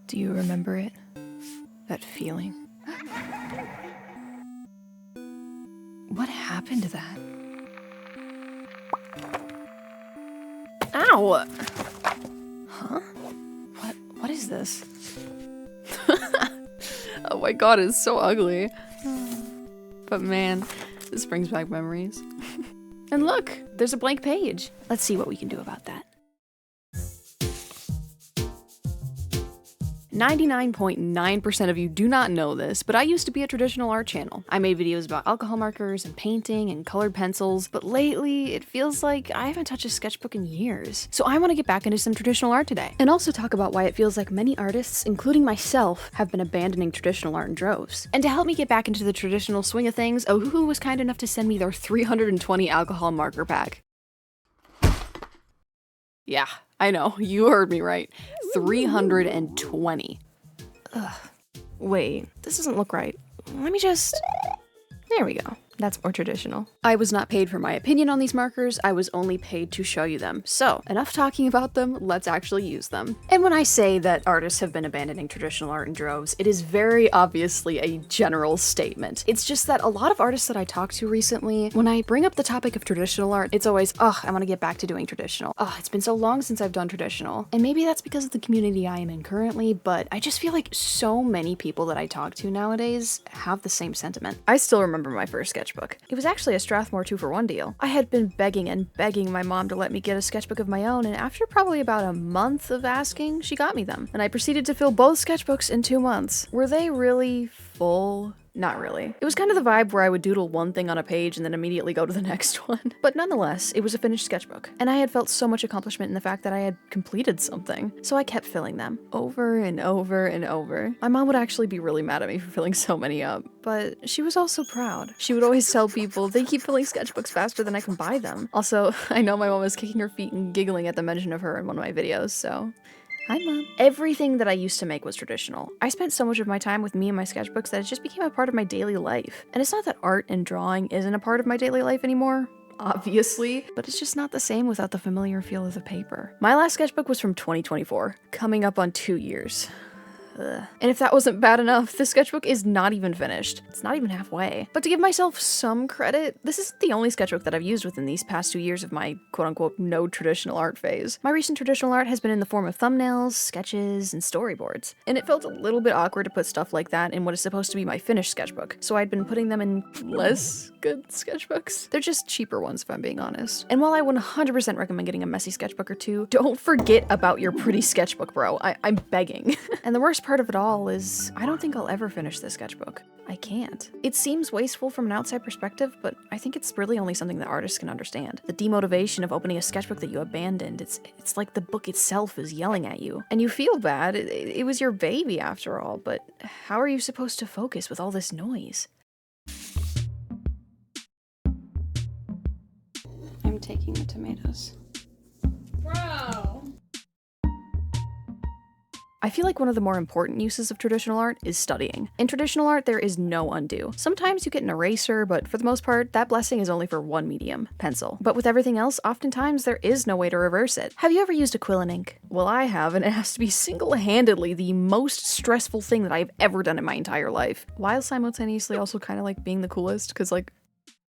Do you remember it? That feeling? What happened to that? Ow! Huh? What is this? Oh my god, it's so ugly. But man, this brings back memories. And look, there's a blank page. Let's see what we can do about that. 99.9% of you do not know this, but I used to be a traditional art channel. I made videos about alcohol markers and painting and colored pencils, but lately it feels like I haven't touched a sketchbook in years. So I want to get back into some traditional art today, and also talk about why it feels like many artists, including myself, have been abandoning traditional art in droves. And to help me get back into the traditional swing of things, Ohuhu was kind enough to send me their 320 alcohol marker pack. Yeah, I know, you heard me right. 320. Ugh. Wait, this doesn't look right. Let me just... There we go. That's more traditional. I was not paid for my opinion on these markers, I was only paid to show you them. So, enough talking about them, let's actually use them. And when I say that artists have been abandoning traditional art in droves, it is very obviously a general statement. It's just that a lot of artists that I talked to recently, when I bring up the topic of traditional art, it's always, oh, I want to get back to doing traditional. Oh, it's been so long since I've done traditional. And maybe that's because of the community I am in currently, but I just feel like so many people that I talk to nowadays have the same sentiment. I still remember my first sketchbook. It was actually a Strathmore 2-for-1 deal. I had been begging and begging my mom to let me get a sketchbook of my own, and after probably about a month of asking, she got me them. And I proceeded to fill both sketchbooks in 2 months. Were they really full? Not really. It was kind of the vibe where I would doodle one thing on a page and then immediately go to the next one. But nonetheless, it was a finished sketchbook, and I had felt so much accomplishment in the fact that I had completed something. So I kept filling them, over and over and over. My mom would actually be really mad at me for filling so many up, but she was also proud. She would always tell people, they keep filling sketchbooks faster than I can buy them. Also, I know my mom was kicking her feet and giggling at the mention of her in one of my videos, so... Hi, Mom. Everything that I used to make was traditional. I spent so much of my time with me and my sketchbooks that it just became a part of my daily life. And it's not that art and drawing isn't a part of my daily life anymore, obviously, but it's just not the same without the familiar feel of the paper. My last sketchbook was from 2024, coming up on 2 years. Ugh. And if that wasn't bad enough, this sketchbook is not even finished. It's not even halfway. But to give myself some credit, this isn't the only sketchbook that I've used within these past 2 years of my quote-unquote no traditional art phase. My recent traditional art has been in the form of thumbnails, sketches, and storyboards. And it felt a little bit awkward to put stuff like that in what is supposed to be my finished sketchbook, so I'd been putting them in less good sketchbooks. They're just cheaper ones if I'm being honest. And while I 100% recommend getting a messy sketchbook or two, don't forget about your pretty sketchbook, bro. I'm begging. And the worst part of it all is I don't think I'll ever finish this sketchbook. I can't. It seems wasteful from an outside perspective, but I think it's really only something that artists can understand. The demotivation of opening a sketchbook that you abandoned, it's like the book itself is yelling at you. And you feel bad, it was your baby after all, but how are you supposed to focus with all this noise? I'm taking the tomatoes. Bro! I feel like one of the more important uses of traditional art is studying. In traditional art, there is no undo. Sometimes you get an eraser, but for the most part, that blessing is only for one medium, pencil. But with everything else, oftentimes there is no way to reverse it. Have you ever used acrylic ink? Well, I have, and it has to be single-handedly the most stressful thing that I've ever done in my entire life. While simultaneously also kind of like being the coolest, because like,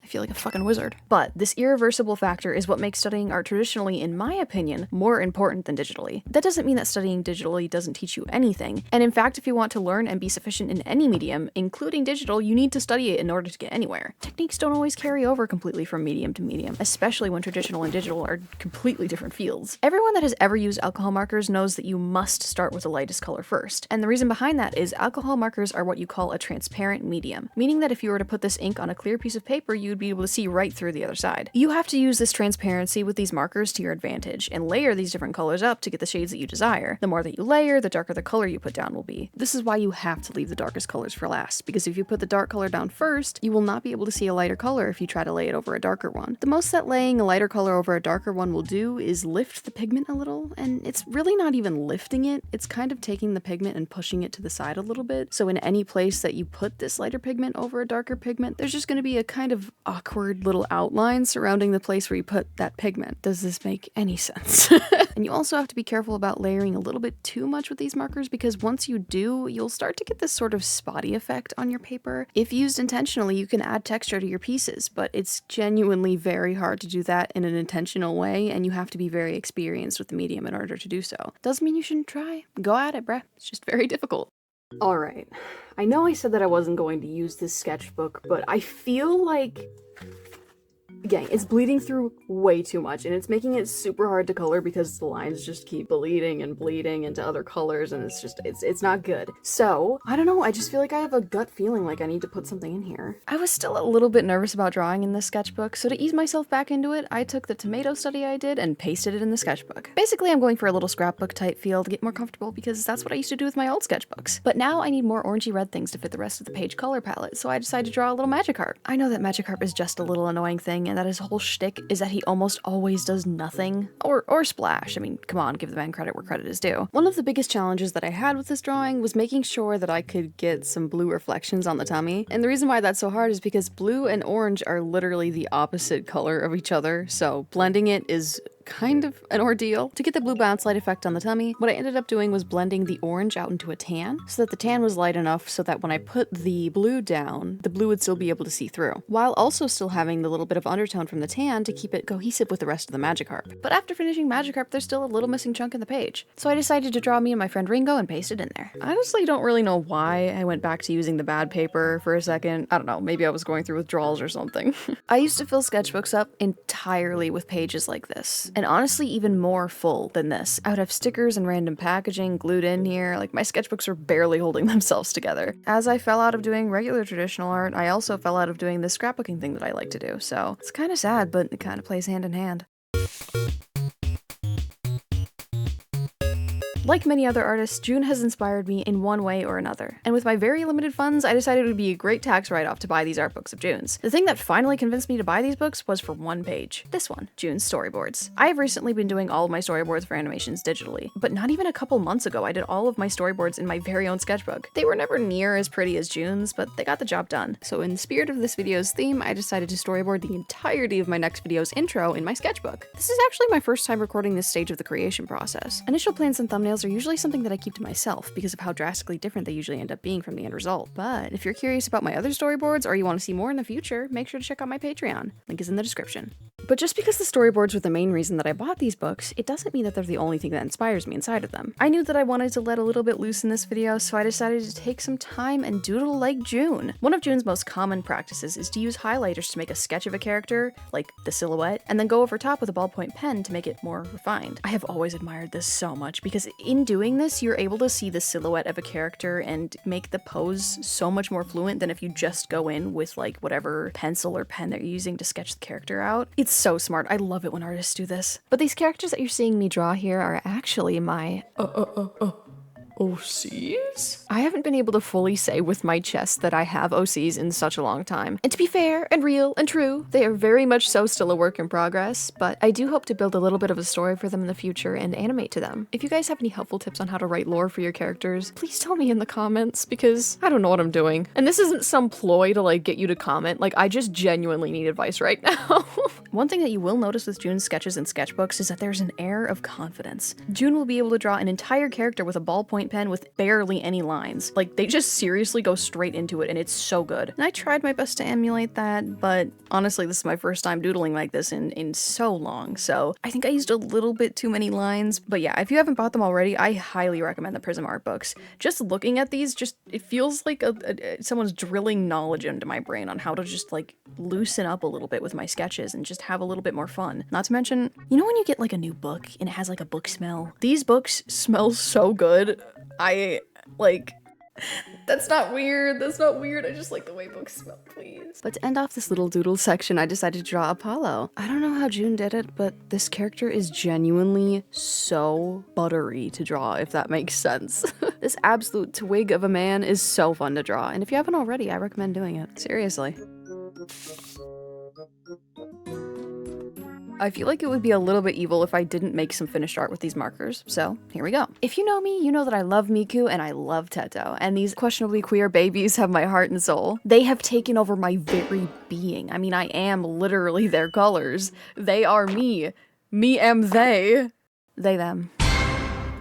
I feel like a fucking wizard. But this irreversible factor is what makes studying art traditionally, in my opinion, more important than digitally. That doesn't mean that studying digitally doesn't teach you anything, and in fact, if you want to learn and be sufficient in any medium, including digital, you need to study it in order to get anywhere. Techniques don't always carry over completely from medium to medium, especially when traditional and digital are completely different fields. Everyone that has ever used alcohol markers knows that you must start with the lightest color first, and the reason behind that is alcohol markers are what you call a transparent medium, meaning that if you were to put this ink on a clear piece of paper, you'd be able to see right through the other side. You have to use this transparency with these markers to your advantage, and layer these different colors up to get the shades that you desire. The more that you layer, the darker the color you put down will be. This is why you have to leave the darkest colors for last, because if you put the dark color down first, you will not be able to see a lighter color if you try to lay it over a darker one. The most that laying a lighter color over a darker one will do is lift the pigment a little, and it's really not even lifting it, it's kind of taking the pigment and pushing it to the side a little bit. So in any place that you put this lighter pigment over a darker pigment, there's just going to be a kind of awkward little outlines surrounding the place where you put that pigment. Does this make any sense? And you also have to be careful about layering a little bit too much with these markers, because once you do, you'll start to get this sort of spotty effect on your paper. If used intentionally, you can add texture to your pieces, but it's genuinely very hard to do that in an intentional way, and you have to be very experienced with the medium in order to do so. Doesn't mean you shouldn't try. Go at it, bruh. It's just very difficult. Alright, I know I said that I wasn't going to use this sketchbook, but I feel like, gang, it's bleeding through way too much, and it's making it super hard to color because the lines just keep bleeding and bleeding into other colors, and it's not good. So, I don't know, I just feel like I have a gut feeling like I need to put something in here. I was still a little bit nervous about drawing in this sketchbook, so to ease myself back into it, I took the tomato study I did and pasted it in the sketchbook. Basically, I'm going for a little scrapbook type feel to get more comfortable because that's what I used to do with my old sketchbooks. But now I need more orangey red things to fit the rest of the page color palette, so I decided to draw a little Magikarp. I know that Magikarp is just a little annoying thing, and that his whole shtick is that he almost always does nothing. Or splash. I mean, come on, give the man credit where credit is due. One of the biggest challenges that I had with this drawing was making sure that I could get some blue reflections on the tummy. And the reason why that's so hard is because blue and orange are literally the opposite color of each other, so blending it is kind of an ordeal. To get the blue bounce light effect on the tummy, what I ended up doing was blending the orange out into a tan, so that the tan was light enough so that when I put the blue down, the blue would still be able to see through, while also still having the little bit of undertone from the tan to keep it cohesive with the rest of the Magikarp. But after finishing Magikarp, there's still a little missing chunk in the page, so I decided to draw me and my friend Ringo and paste it in there. I honestly don't really know why I went back to using the bad paper for a second. I don't know, maybe I was going through withdrawals or something. I used to fill sketchbooks up entirely with pages like this, and honestly even more full than this. I would have stickers and random packaging glued in here, like my sketchbooks were barely holding themselves together. As I fell out of doing regular traditional art, I also fell out of doing this scrapbooking thing that I like to do, so it's kind of sad, but it kind of plays hand in hand. Like many other artists, June has inspired me in one way or another, and with my very limited funds, I decided it would be a great tax write-off to buy these art books of June's. The thing that finally convinced me to buy these books was for one page. This one, June's storyboards. I have recently been doing all of my storyboards for animations digitally, but not even a couple months ago I did all of my storyboards in my very own sketchbook. They were never near as pretty as June's, but they got the job done. So in the spirit of this video's theme, I decided to storyboard the entirety of my next video's intro in my sketchbook. This is actually my first time recording this stage of the creation process. Initial plans and thumbnails are usually something that I keep to myself because of how drastically different they usually end up being from the end result. But if you're curious about my other storyboards or you want to see more in the future, make sure to check out my Patreon. Link is in the description. But just because the storyboards were the main reason that I bought these books, it doesn't mean that they're the only thing that inspires me inside of them. I knew that I wanted to let a little bit loose in this video, so I decided to take some time and doodle like June. One of June's most common practices is to use highlighters to make a sketch of a character, like the silhouette, and then go over top with a ballpoint pen to make it more refined. I have always admired this so much because in doing this, you're able to see the silhouette of a character and make the pose so much more fluent than if you just go in with like whatever pencil or pen that you're using to sketch the character out. It's so smart. I love it when artists do this. But these characters that you're seeing me draw here are actually my OCs? I haven't been able to fully say with my chest that I have OCs in such a long time. And to be fair and real and true, they are very much so still a work in progress, but I do hope to build a little bit of a story for them in the future and animate to them. If you guys have any helpful tips on how to write lore for your characters, please tell me in the comments because I don't know what I'm doing. And this isn't some ploy to like get you to comment, like I just genuinely need advice right now. One thing that you will notice with June's sketches and sketchbooks is that there's an air of confidence. June will be able to draw an entire character with a ballpoint pen with barely any lines. Like, they just seriously go straight into it, and it's so good. And I tried my best to emulate that, but honestly, this is my first time doodling like this in so long, so I think I used a little bit too many lines. But yeah, if you haven't bought them already, I highly recommend the Prism art books. Just looking at these, it feels like someone's drilling knowledge into my brain on how to just, like, loosen up a little bit with my sketches and just have a little bit more fun. Not to mention, you know when you get, like, a new book and it has, like, a book smell? These books smell so good. That's not weird, I just like the way books smell, please. But to end off this little doodle section, I decided to draw Apollo. I don't know how June did it, but this character is genuinely so buttery to draw, if that makes sense. This absolute twig of a man is so fun to draw, and if you haven't already, I recommend doing it. Seriously. I feel like it would be a little bit evil if I didn't make some finished art with these markers, so here we go. If you know me, you know that I love Miku and I love Teto, and these questionably queer babies have my heart and soul. They have taken over my very being. I mean, I am literally their colors. They are me. Me am they. They, them.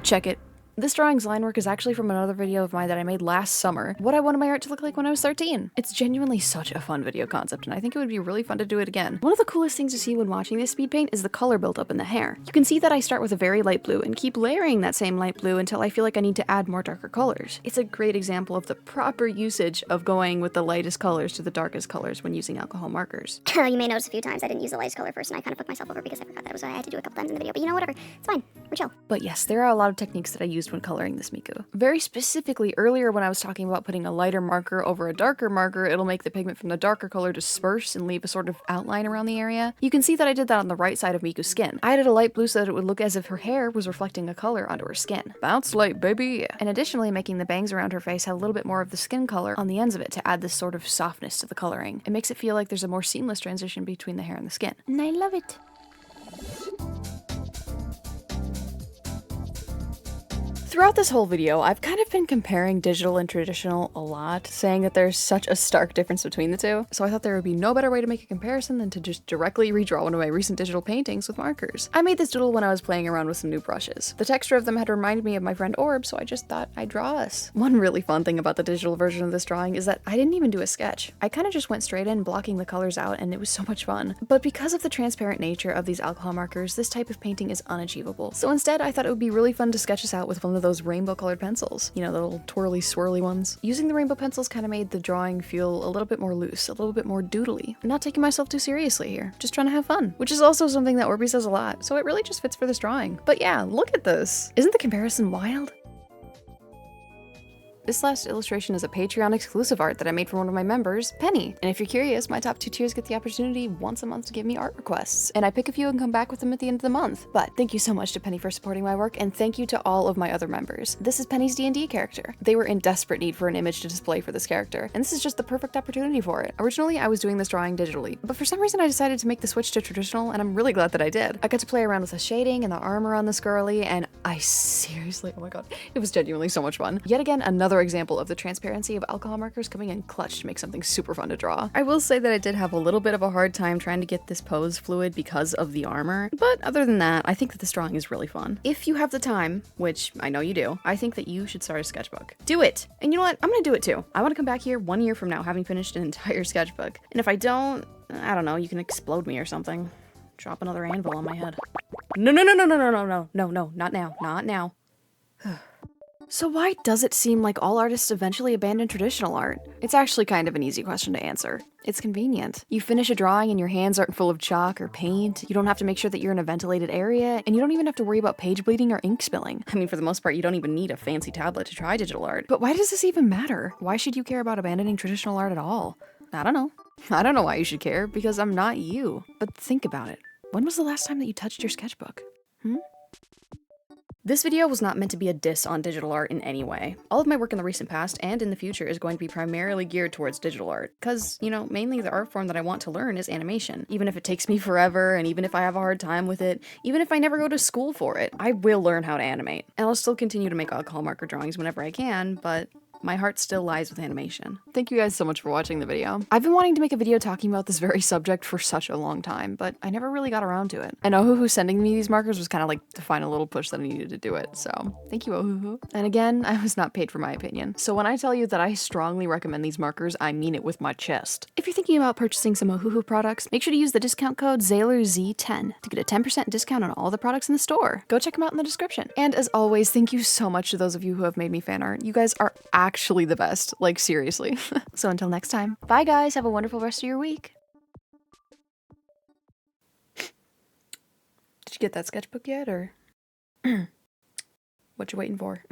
Check it. This drawing's line work is actually from another video of mine that I made last summer, what I wanted my art to look like when I was 13. It's genuinely such a fun video concept, and I think it would be really fun to do it again. One of the coolest things to see when watching this speed paint is the color buildup in the hair. You can see that I start with a very light blue and keep layering that same light blue until I feel like I need to add more darker colors. It's a great example of the proper usage of going with the lightest colors to the darkest colors when using alcohol markers. You may notice a few times I didn't use the lightest color first, and I kind of fucked myself over because I forgot that was what I had to do a couple times in the video. But you know, whatever. It's fine. We're chill. But yes, there are a lot of techniques that I used when coloring this Miku. Very specifically, earlier when I was talking about putting a lighter marker over a darker marker, it'll make the pigment from the darker color disperse and leave a sort of outline around the area. You can see that I did that on the right side of Miku's skin. I added a light blue so that it would look as if her hair was reflecting a color onto her skin. Bounce light, baby! And additionally, making the bangs around her face have a little bit more of the skin color on the ends of it to add this sort of softness to the coloring. It makes it feel like there's a more seamless transition between the hair and the skin. And I love it. Throughout this whole video, I've kind of been comparing digital and traditional a lot, saying that there's such a stark difference between the two, so I thought there would be no better way to make a comparison than to just directly redraw one of my recent digital paintings with markers. I made this doodle when I was playing around with some new brushes. The texture of them had reminded me of my friend Orb, so I just thought I'd draw us. One really fun thing about the digital version of this drawing is that I didn't even do a sketch. I kind of just went straight in, blocking the colors out, and it was so much fun. But because of the transparent nature of these alcohol markers, this type of painting is unachievable. So instead, I thought it would be really fun to sketch this out with one of those rainbow colored pencils. You know, the little twirly swirly ones. Using the rainbow pencils kind of made the drawing feel a little bit more loose, a little bit more doodly. I'm not taking myself too seriously here, just trying to have fun, which is also something that Orby says a lot, so it really just fits for this drawing. But yeah, look at this. Isn't the comparison wild? This last illustration is a Patreon exclusive art that I made for one of my members, Penny. And if you're curious, my top 2 tiers get the opportunity once a month to give me art requests. And I pick a few and come back with them at the end of the month. But thank you so much to Penny for supporting my work, and thank you to all of my other members. This is Penny's D&D character. They were in desperate need for an image to display for this character, and this is just the perfect opportunity for it. Originally, I was doing this drawing digitally, but for some reason I decided to make the switch to traditional, and I'm really glad that I did. I got to play around with the shading and the armor on this girly, and I seriously, oh my god, it was genuinely so much fun. Yet again, another example of the transparency of alcohol markers coming in clutch to make something super fun to draw. I will say that I did have a little bit of a hard time trying to get this pose fluid because of the armor, but other than that, I think that this drawing is really fun. If you have the time, which I know you do, I think that you should start a sketchbook. Do it! And you know what? I'm gonna do it too. I want to come back here 1 year from now having finished an entire sketchbook. And if I don't, I don't know, you can explode me or something. Drop another anvil on my head. No, no, no, no, no, no, no, no, no, no, not now, not now. So why does it seem like all artists eventually abandon traditional art? It's actually kind of an easy question to answer. It's convenient. You finish a drawing and your hands aren't full of chalk or paint, you don't have to make sure that you're in a ventilated area, and you don't even have to worry about page bleeding or ink spilling. I mean, for the most part, you don't even need a fancy tablet to try digital art. But why does this even matter? Why should you care about abandoning traditional art at all? I don't know. I don't know why you should care, because I'm not you. But think about it. When was the last time that you touched your sketchbook? This video was not meant to be a diss on digital art in any way. All of my work in the recent past and in the future is going to be primarily geared towards digital art, because, you know, mainly the art form that I want to learn is animation. Even if it takes me forever, and even if I have a hard time with it, even if I never go to school for it, I will learn how to animate. And I'll still continue to make alcohol marker drawings whenever I can, but my heart still lies with animation. Thank you guys so much for watching the video. I've been wanting to make a video talking about this very subject for such a long time, but I never really got around to it. And Ohuhu sending me these markers was kind of like the final little push that I needed to do it, so thank you, Ohuhu. And again, I was not paid for my opinion, so when I tell you that I strongly recommend these markers, I mean it with my chest. If you're thinking about purchasing some Ohuhu products, make sure to use the discount code ZAILORZ10 to get a 10% discount on all the products in the store. Go check them out in the description. And as always, thank you so much to those of you who have made me fan art. You guys are actually the best. Like, seriously. So until next time, bye guys, have a wonderful rest of your week. Did you get that sketchbook yet, or what you waiting for?